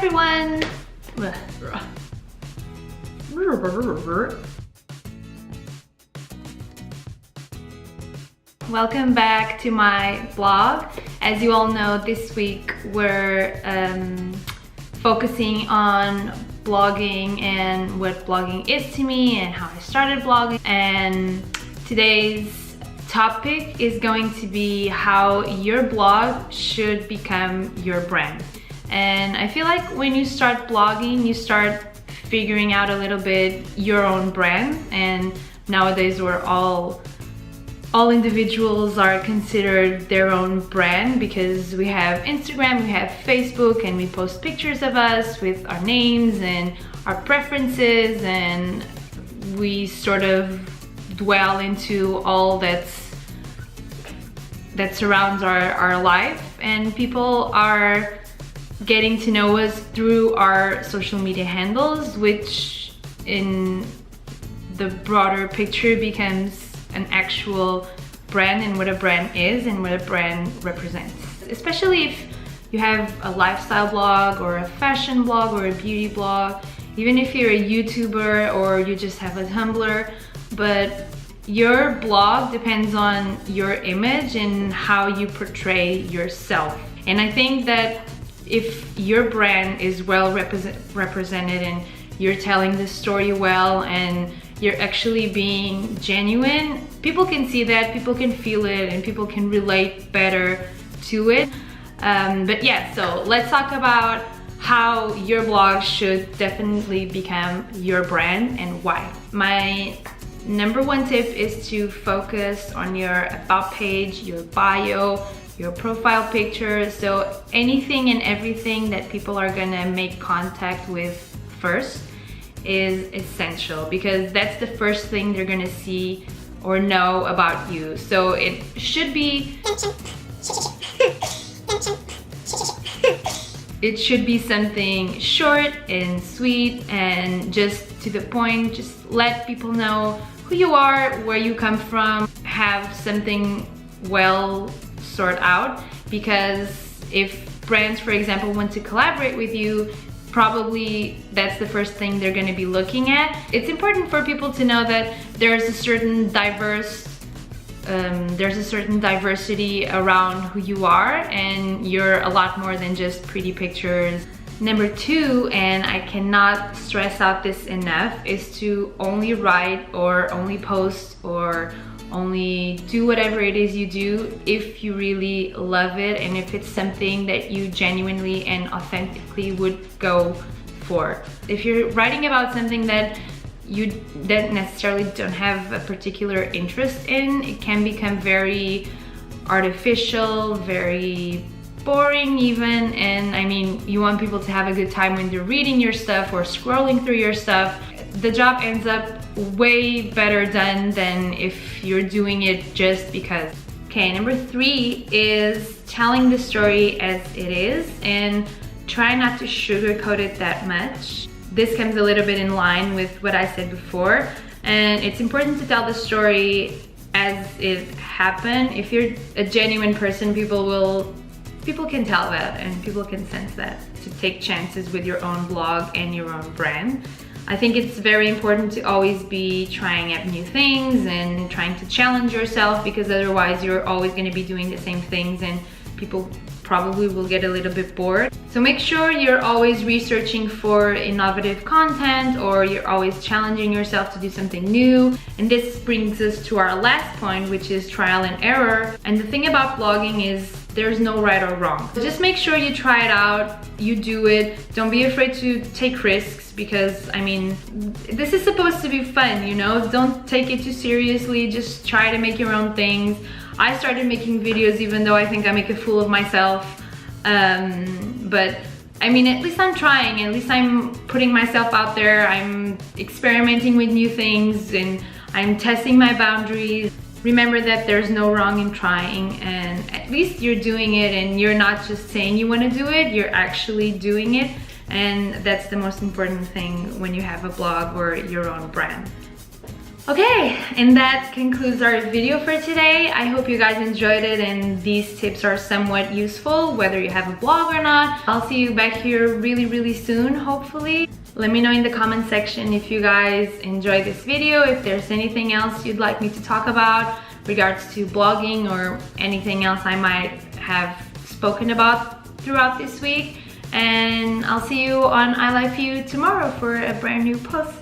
everyone! Welcome back to my blog. As you all know, this week we're focusing on blogging and what blogging is to me and how I started blogging. And today's topic is going to be how your blog should become your brand. And I feel like when you start blogging, you start figuring out a little bit your own brand. And nowadays we're all individuals are considered their own brand because we have Instagram, we have Facebook, and we post pictures of us with our names and our preferences, and we sort of dwell into all that surrounds our life, and people are getting to know us through our social media handles, which in the broader picture becomes an actual brand and what a brand is and what a brand represents. Especially if you have a lifestyle blog or a fashion blog or a beauty blog, even if you're a YouTuber or you just have a Tumblr, but your blog depends on your image and how you portray yourself. And I think that if your brand is well represented and you're telling the story well and you're actually being genuine, people can see that, people can feel it, and people can relate better to it. But yeah, so let's talk about how your blog should definitely become your brand and why. My number one tip is to focus on your about page, your bio, your profile picture. So anything and everything that people are gonna make contact with first is essential, because that's the first thing they're gonna see or know about you. So it should be something short and sweet and just to the point. Just let people know who you are, where you come from, have something well sort out, because if brands, for example, want to collaborate with you, probably that's the first thing they're going to be looking at. It's important for people to know that there's a certain diversity around who you are, and you're a lot more than just pretty pictures. Number two, and I cannot stress out this enough, is to only write or only post or only do whatever it is you do if you really love it and if it's something that you genuinely and authentically would go for. If you're writing about something that you necessarily don't have a particular interest in, it can become very artificial, very boring even. And I mean, you want people to have a good time when they're reading your stuff or scrolling through your stuff. The job ends up way better done than if you're doing it just because. Okay, number three is telling the story as it is and try not to sugarcoat it that much. This comes a little bit in line with what I said before, and it's important to tell the story as it happened. If you're a genuine person, people can tell that and people can sense that, to take chances with your own blog and your own brand. I think it's very important to always be trying out new things and trying to challenge yourself, because otherwise you're always going to be doing the same things and people probably will get a little bit bored. So make sure you're always researching for innovative content, or you're always challenging yourself to do something new. And this brings us to our last point, which is trial and error. And the thing about blogging is there's no right or wrong. So just make sure you try it out, you do it. Don't be afraid to take risks, because I mean, this is supposed to be fun, you know? Don't take it too seriously, just try to make your own things. I started making videos even though I think I make a fool of myself. But I mean, at least I'm trying, at least I'm putting myself out there, I'm experimenting with new things and I'm testing my boundaries. Remember that there's no wrong in trying, and at least you're doing it and you're not just saying you want to do it, you're actually doing it. And that's the most important thing when you have a blog or your own brand. Okay, and that concludes our video for today. I hope you guys enjoyed it and these tips are somewhat useful, whether you have a blog or not. I'll see you back here really soon, hopefully. Let me know in the comment section if you guys enjoyed this video, if there's anything else you'd like me to talk about regards to blogging or anything else I might have spoken about throughout this week. And I'll see you on I Life You tomorrow for a brand new post.